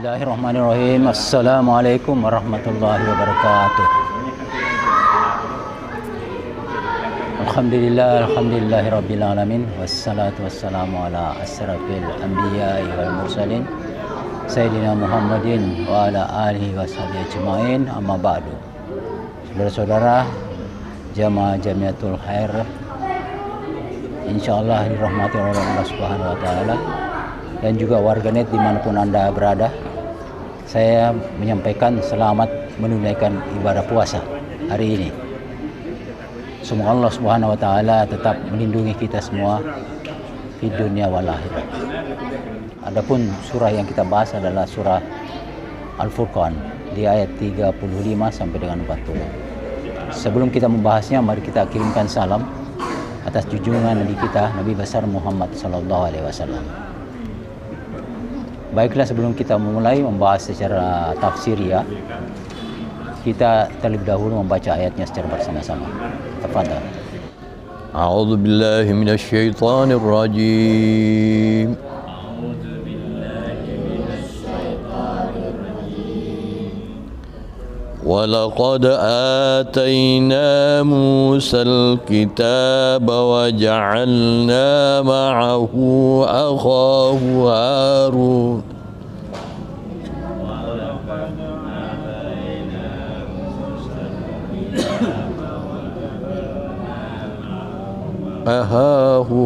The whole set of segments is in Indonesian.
Bismillahirrahmanirrahim. Assalamualaikum warahmatullahi wabarakatuh. Alhamdulillahirabbil alamin wassalatu wassalamu ala asrafil anbiya'i wal mursalin sayyidina Muhammadin wa ala alihi washabihi ajmain, amma ba'du. Saudara-saudara jamaah Jamiatul Khair, insyaallah dirahmati oleh Allah Subhanahu wa taala, dan juga warganet dimanapun Anda berada, saya menyampaikan selamat menunaikan ibadah puasa hari ini. Semoga Allah Subhanahu wa taala tetap melindungi kita semua di dunia wal akhirat. Adapun surah yang kita bahas adalah surah Al-Furqan di ayat 35 sampai dengan 40. Sebelum kita membahasnya, mari kita kirimkan salam atas junjungan Nabi kita, Nabi besar Muhammad sallallahu alaihi wasallam. Baiklah, sebelum kita memulai membahas secara tafsiriah, kita terlebih dahulu membaca ayatnya secara bersama-sama. Tafadhal. A'udzu billahi minasy syaithanir rajim. ولقد آتينا موسى الكتاب وجعلنا معه أخاه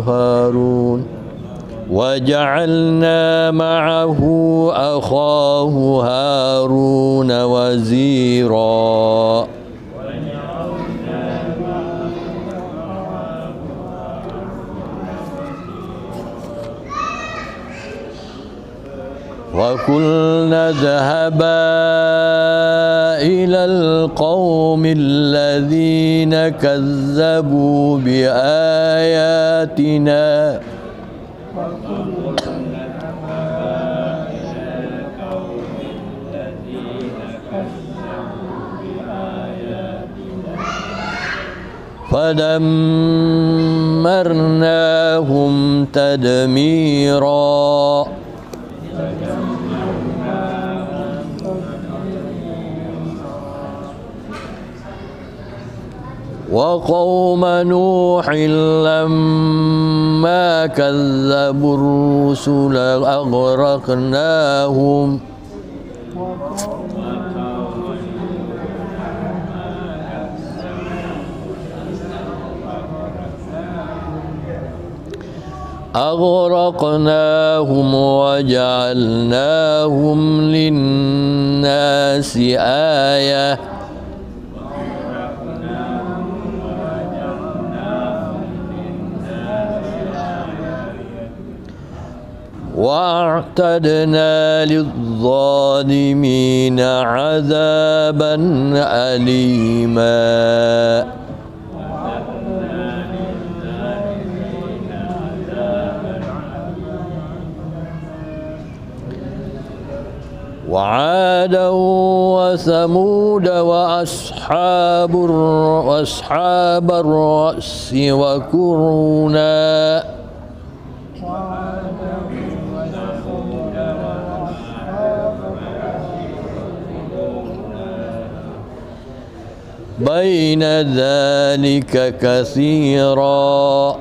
هارون وجعلنا معه أخاه هارون وزيرا وقلنا اذهبا إلى القوم الذين كذبوا بآياتنا فدمرناهم تدميرا وقوم نوح لما كذبوا الرسل أغرقناهم وجعلناهم للناس آية وأعتدنا للظالمين عذابا أليما وعادا وثمود وأصحاب الرأس وكرنا بين ذلك كثيرا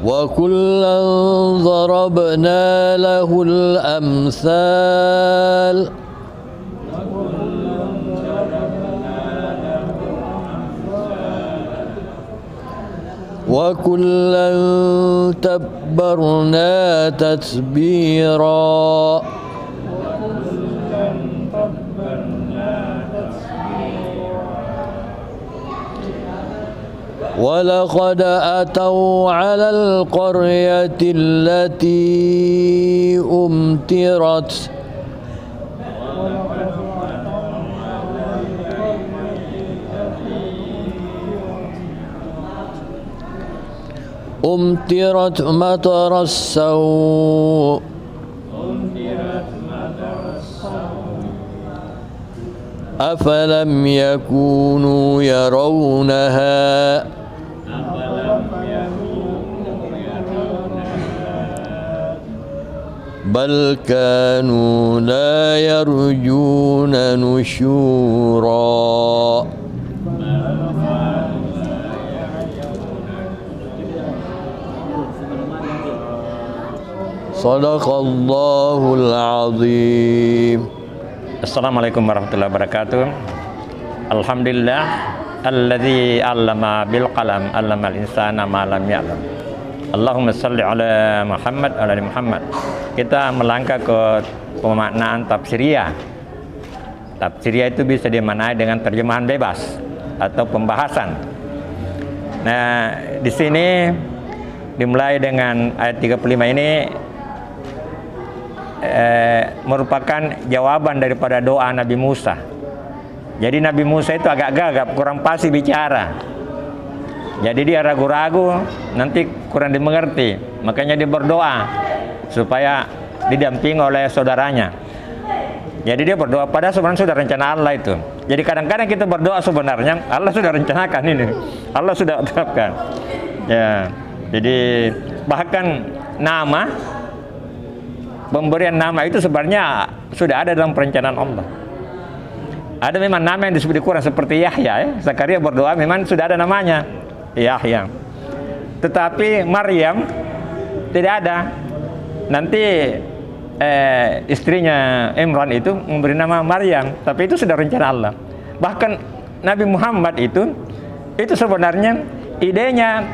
وكلا ضربنا له الأمثال وكلا تبرنا تتبيرا ولقد أتوا على القرية التي أمطرت مطر السوء أفلم يكونوا يرونها بل كانوا لا يرجون نشورا صدق الله العظيم. Assalamualaikum warahmatullahi wabarakatuh. Alhamdulillah alladzi 'allama bil qalam 'allamal insana ma lam ya'lam. Allahumma shalli ala Muhammad ala ali Muhammad. Kita melangkah ke pemaknaan tafsiriyah. Tafsiriyah itu bisa dimaknai dengan terjemahan bebas atau pembahasan. Nah, di sini dimulai dengan ayat 35 ini merupakan jawaban daripada doa Nabi Musa. Jadi Nabi Musa itu agak gagap, kurang fasih bicara. Jadi dia ragu-ragu, nanti kurang dimengerti. Makanya dia berdoa supaya didampingi oleh saudaranya. Jadi dia berdoa, pada sebenarnya sudah rencana Allah itu. Jadi kadang-kadang kita berdoa sebenarnya Allah sudah rencanakan ini, Allah sudah tetapkan. Ya, jadi bahkan nama, pemberian nama itu sebenarnya sudah ada dalam perencanaan Allah. Ada memang nama yang disebut di Quran seperti Yahya, ya. Zakaria berdoa memang sudah ada namanya Yahya. Tetapi Maryam tidak ada. Nanti istrinya Imran itu memberi nama Maryam, tapi itu sudah rencana Allah. Bahkan Nabi Muhammad itu sebenarnya idenya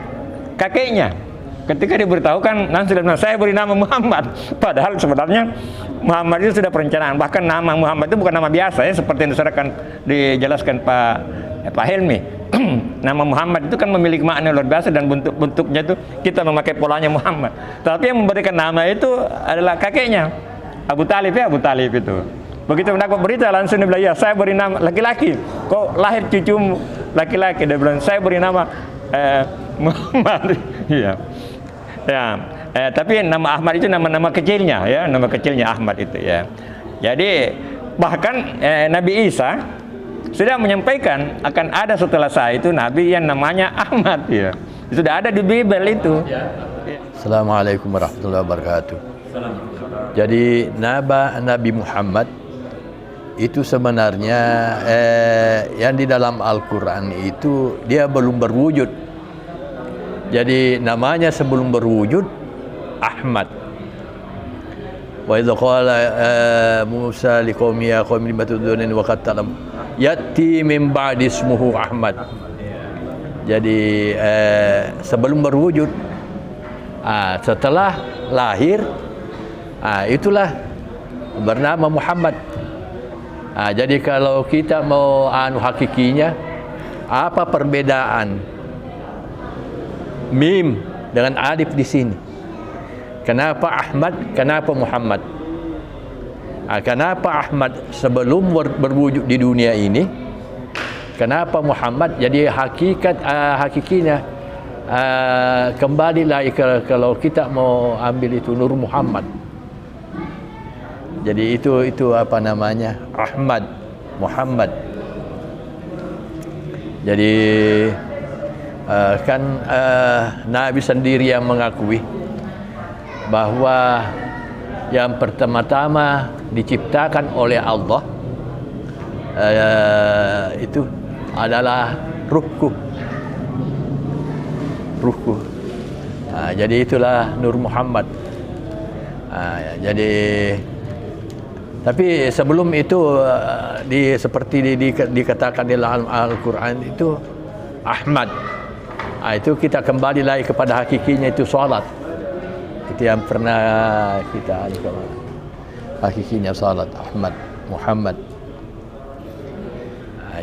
kakeknya. Ketika diberitahukan, nanti saya beri nama Muhammad. Padahal sebenarnya Muhammad itu sudah perencanaan. Bahkan nama Muhammad itu bukan nama biasa, ya, seperti yang dijelaskan Pak Helmi. Nama Muhammad itu kan memiliki makna luar biasa dan bentuknya itu kita memakai polanya Muhammad. Tapi yang memberikan nama itu adalah kakeknya, Abu Talib, ya, Abu Talib itu. Begitu mendapat berita langsung dia bilang, ya saya beri nama laki-laki. Kok lahir cucumu laki-laki? Dia bilang, saya beri nama Muhammad. Iya. Ya, tapi nama Ahmad itu nama-nama kecilnya, ya, nama kecilnya Ahmad itu, ya. Jadi bahkan Nabi Isa sudah menyampaikan akan ada setelah saya itu Nabi yang namanya Ahmad, ya. Sudah ada di Bible itu. Assalamualaikum warahmatullahi wabarakatuh. Jadi Nabi Muhammad itu sebenarnya yang di dalam Al-Quran itu dia belum berwujud. Jadi namanya sebelum berwujud Ahmad. Wa idza qala Musa liqaumihi ya qaumi lima tudunani wa qad talam yati min ba'di ismuhu Ahmad. Jadi sebelum berwujud, setelah lahir, itulah bernama Muhammad. Jadi kalau kita mau hakikinya, apa perbedaan mim dengan alif di sini? Kenapa Ahmad? Kenapa Muhammad? Kenapa Ahmad sebelum berwujud di dunia ini? Kenapa Muhammad? Jadi hakikinya kembali lagi kalau kita mau ambil itu Nur Muhammad. Jadi itu apa namanya? Ahmad, Muhammad. Jadi kan Nabi sendiri yang mengakui bahwa yang pertama-tama diciptakan oleh Allah itu adalah ruhku. Jadi itulah Nur Muhammad. Jadi tapi sebelum itu seperti dikatakan di dalam Al-Quran itu Ahmad. Itu kita kembali lagi kepada hakikinya, itu salat. Itu yang pernah kita hakikinya salat, Ahmad, Muhammad.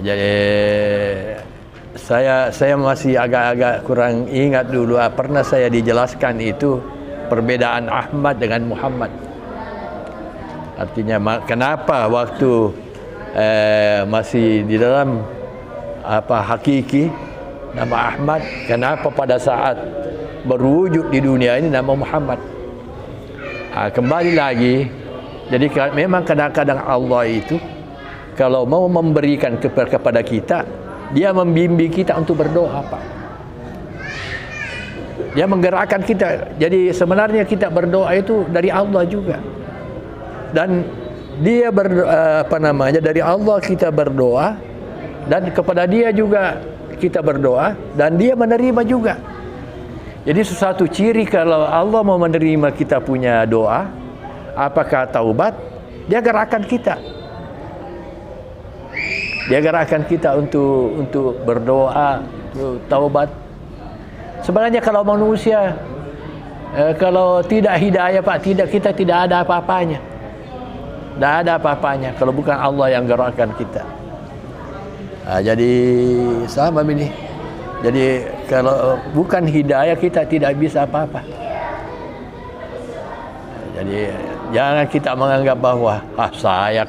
Jadi saya masih agak-agak kurang ingat dulu. Pernah saya dijelaskan itu perbedaan Ahmad dengan Muhammad. Artinya kenapa waktu masih di dalam hakiki nama Ahmad, kenapa pada saat berwujud di dunia ini nama Muhammad? Kembali lagi, jadi memang kadang-kadang Allah itu kalau mau memberikan kepada kita, dia membimbing kita untuk berdoa, Pak. Dia menggerakkan kita. Jadi sebenarnya kita berdoa itu dari Allah juga. dan dia dari Allah kita berdoa, dan kepada dia juga kita berdoa, dan dia menerima juga. Jadi sesuatu ciri kalau Allah mau menerima kita punya doa, apakah taubat, dia gerakkan kita. Dia gerakkan kita untuk berdoa, untuk taubat. Sebenarnya kalau manusia kalau tidak hidayah Pak, kita tidak ada apa-apanya. Tidak ada apa-apanya kalau bukan Allah yang gerakkan kita. Jadi sama ini. Jadi kalau bukan hidayah kita tidak bisa apa-apa. Jadi jangan kita menganggap bahwa saya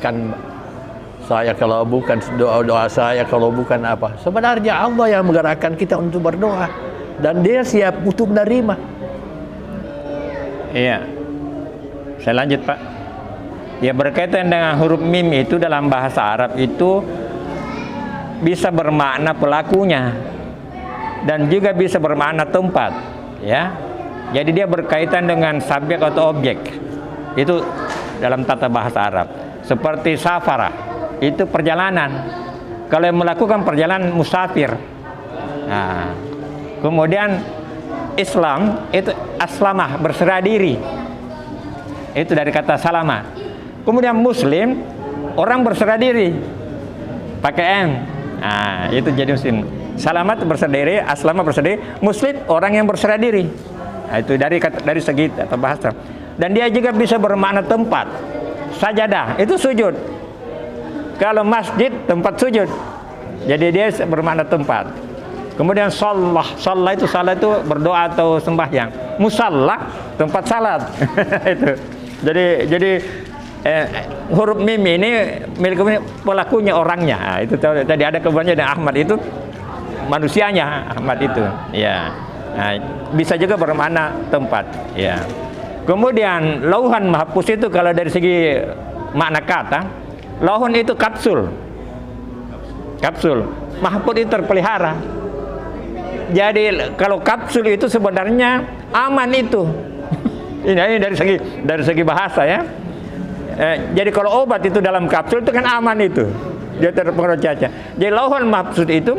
kalau bukan doa saya, kalau bukan apa. Sebenarnya Allah yang menggerakkan kita untuk berdoa, dan dia siap untuk menerima. Iya. Saya lanjut, Pak. Ya, berkaitan dengan huruf mim itu dalam bahasa Arab itu bisa bermakna pelakunya dan juga bisa bermakna tempat, ya. Jadi dia berkaitan dengan subjek atau objek. Itu dalam tata bahasa Arab. Seperti safara, itu perjalanan. Kalau yang melakukan perjalanan musafir. Nah, kemudian Islam itu aslamah, berserah diri. Itu dari kata salama. Kemudian Muslim, orang berserah diri, pakai M. Nah, itu jadi Muslim. Salamat berserah diri, aslamah berserah diri. Muslim, orang yang berserah diri. Nah, itu dari segi atau bahasa. Dan dia juga bisa bermakna tempat. Sajadah itu sujud. Kalau masjid tempat sujud, jadi dia bermakna tempat. Kemudian salat itu berdoa atau sembahyang. Musalla tempat salat. Itu. Jadi huruf mim ini milik pelakunya, orangnya. Nah, itu tadi ada kebanyakan dengan Ahmad itu manusianya, Ahmad itu. Ya. Nah, bisa juga bermakna tempat. Ya. Kemudian lauhan mahfuz itu kalau dari segi makna kata, lauhun itu kapsul. Kapsul. Mahfuz itu terpelihara. Jadi kalau kapsul itu sebenarnya aman itu. Ini dari segi bahasa, ya. Jadi kalau obat itu dalam kapsul itu kan aman itu. Dia terpengaruh cuaca. Jadi lauhul mahfuz itu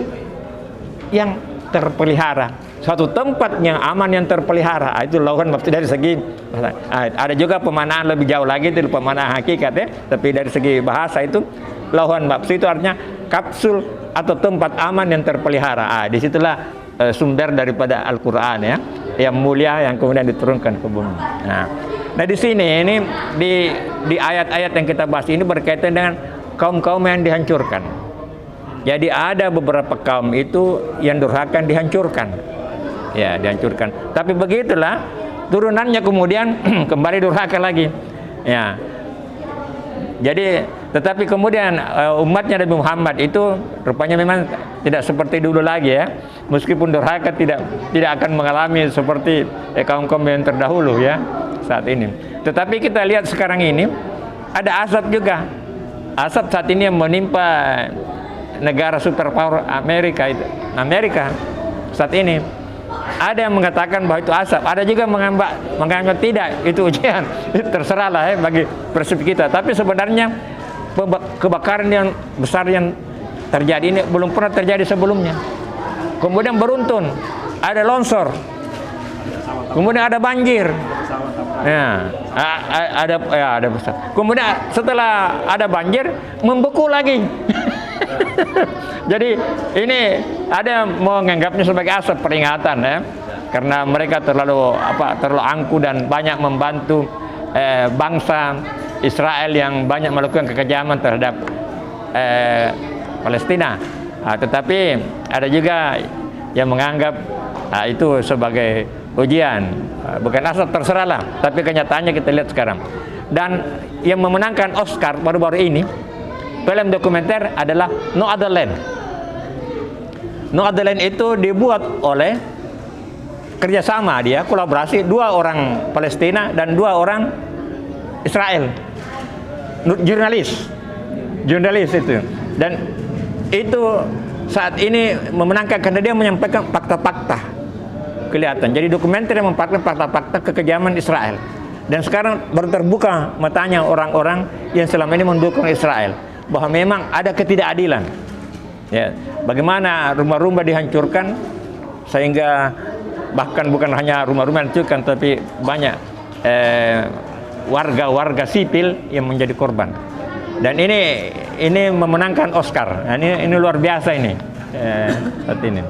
yang terpelihara. Suatu tempat yang aman yang terpelihara. Itu lauhul mahfuz dari segi bahasa. Ada juga pemaknaan lebih jauh lagi itu pemaknaan hakikat, ya. Tapi dari segi bahasa itu lauhul mahfuz itu artinya kapsul atau tempat aman yang terpelihara. Disitulah sumber daripada Al-Quran, ya, yang mulia yang kemudian diturunkan ke bumi. Nah di sini ini di ayat-ayat yang kita bahas ini berkaitan dengan kaum-kaum yang dihancurkan. Jadi ada beberapa kaum itu yang durhaka dihancurkan, ya, dihancurkan. Tapi begitulah turunannya kemudian kembali durhaka lagi, ya. Jadi tetapi kemudian umatnya Nabi Muhammad itu rupanya memang tidak seperti dulu lagi, ya. Meskipun durhaka tidak akan mengalami seperti kaum-kaum yang terdahulu, ya, saat ini. Tetapi kita lihat sekarang ini ada asap juga. Asap saat ini yang menimpa negara superpower Amerika saat ini. Ada yang mengatakan bahwa itu asap, ada juga menganggap tidak, itu ujian. Itu terserahlah, ya, bagi persepsi kita. Tapi sebenarnya kebakaran yang besar yang terjadi ini belum pernah terjadi sebelumnya. Kemudian beruntun, ada longsor, kemudian ada banjir, ya, ada besar. Kemudian setelah ada banjir, membeku lagi. Jadi ini ada menganggapnya sebagai asap peringatan, ya, karena mereka terlalu angkuh dan banyak membantu bangsa Israel yang banyak melakukan kekejaman terhadap Palestina. Tetapi ada juga yang menganggap itu sebagai ujian, bukan asal, terserahlah. Tapi kenyataannya kita lihat sekarang. Dan yang memenangkan Oscar baru-baru ini film dokumenter adalah No Other Land. No Other Land itu dibuat oleh kerjasama, dia kolaborasi 2 orang Palestina dan 2 orang Israel, jurnalis itu. Dan itu saat ini memenangkan karena dia menyampaikan fakta-fakta kelihatan. Jadi dokumenter yang memparkir fakta-fakta kekejaman Israel. Dan sekarang baru terbuka matanya orang-orang yang selama ini mendukung Israel bahwa memang ada ketidakadilan. Ya, bagaimana rumah-rumah dihancurkan sehingga bahkan bukan hanya rumah-rumah dihancurkan, tapi banyak warga-warga sipil yang menjadi korban. Dan ini memenangkan Oscar. Nah, ini luar biasa ini. Saat ini.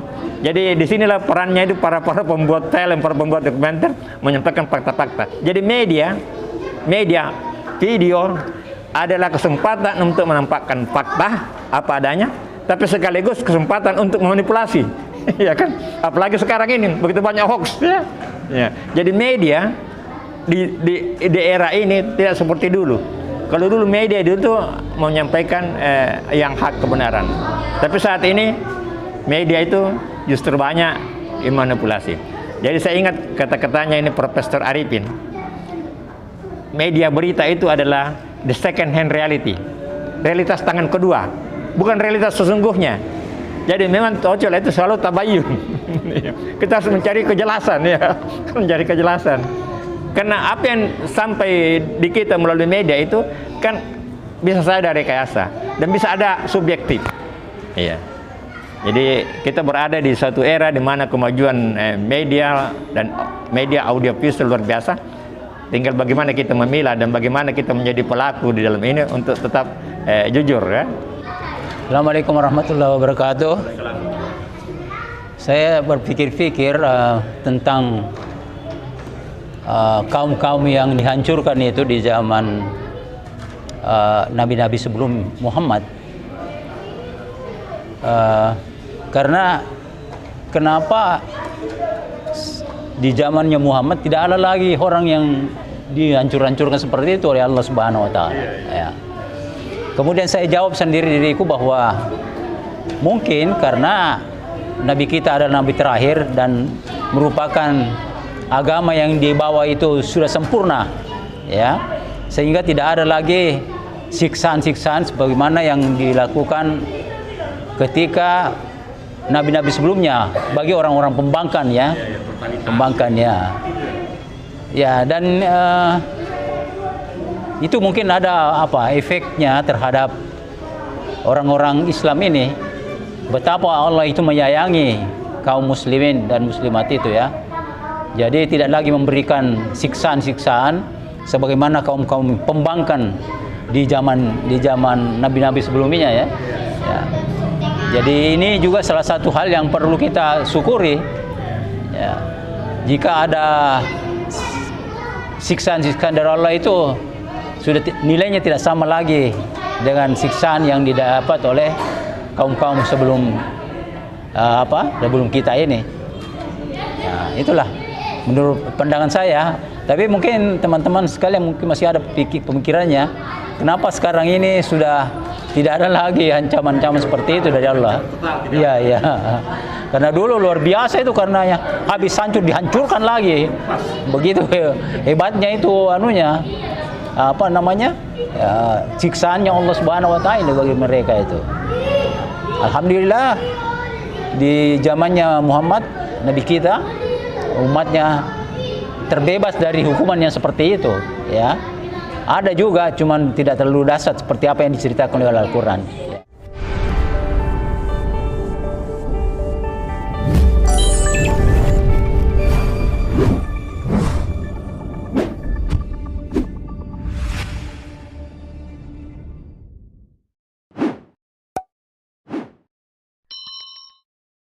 Jadi disinilah perannya itu para pembuat film, para pembuat dokumenter menyampaikan fakta-fakta. Jadi media video adalah kesempatan untuk menampakkan fakta apa adanya, tapi sekaligus kesempatan untuk memanipulasi, ya kan? Apalagi sekarang ini begitu banyak hoax, ya. Ya. Jadi media di era ini tidak seperti dulu. Kalau dulu media itu menyampaikan yang hak kebenaran, tapi saat ini media itu justru banyak dimanipulasi. Jadi saya ingat kata-katanya ini Profesor Arifin. Media berita itu adalah the second hand reality. Realitas tangan kedua, bukan realitas sesungguhnya. Jadi memang Ocol itu selalu tabayun. Kita harus mencari kejelasan, ya. Mencari kejelasan. Karena apa yang sampai di kita melalui media itu kan bisa saja ada rekayasa dan bisa ada subjektif. Iya. Jadi kita berada di suatu era di mana kemajuan media dan media audiovisual luar biasa. Tinggal bagaimana kita memilah dan bagaimana kita menjadi pelaku di dalam ini untuk tetap jujur, ya. Assalamualaikum warahmatullahi wabarakatuh. Saya berpikir-pikir tentang kaum-kaum yang dihancurkan itu di zaman nabi-nabi sebelum Muhammad. Karena kenapa di zamannya Muhammad tidak ada lagi orang yang dihancur-hancurkan seperti itu oleh Allah Subhanahu wa taala. Ya. Kemudian saya jawab sendiri diriku bahwa mungkin karena nabi kita adalah nabi terakhir dan merupakan agama yang dibawa itu sudah sempurna, ya. Sehingga tidak ada lagi siksaan-siksaan sebagaimana yang dilakukan ketika nabi-nabi sebelumnya bagi orang-orang pembangkang, ya, pembangkang, ya, ya. Dan itu mungkin ada efeknya terhadap orang-orang Islam ini, betapa Allah itu menyayangi kaum muslimin dan muslimat itu, ya. Jadi tidak lagi memberikan siksaan-siksaan sebagaimana kaum-kaum pembangkang di zaman nabi-nabi sebelumnya, ya. Ya. Jadi ini juga salah satu hal yang perlu kita syukuri, ya. Jika ada siksaan-siksaan dari Allah itu sudah nilainya tidak sama lagi dengan siksaan yang didapat oleh kaum-kaum sebelum sebelum kita ini. Nah, itulah menurut pandangan saya. Tapi mungkin teman-teman sekalian mungkin masih ada pemikirannya, kenapa sekarang ini sudah tidak ada lagi ancaman-ancaman seperti itu dari Allah. Iya, iya. Karena dulu luar biasa itu, karena habis hancur dihancurkan lagi. Begitu hebatnya itu siksaannya Allah Subhanahu wa taala bagi mereka itu. Alhamdulillah di zamannya Muhammad, nabi kita, umatnya terbebas dari hukuman yang seperti itu, ya. Ada juga, cuman tidak terlalu dahsyat seperti apa yang diceritakan oleh Al-Quran.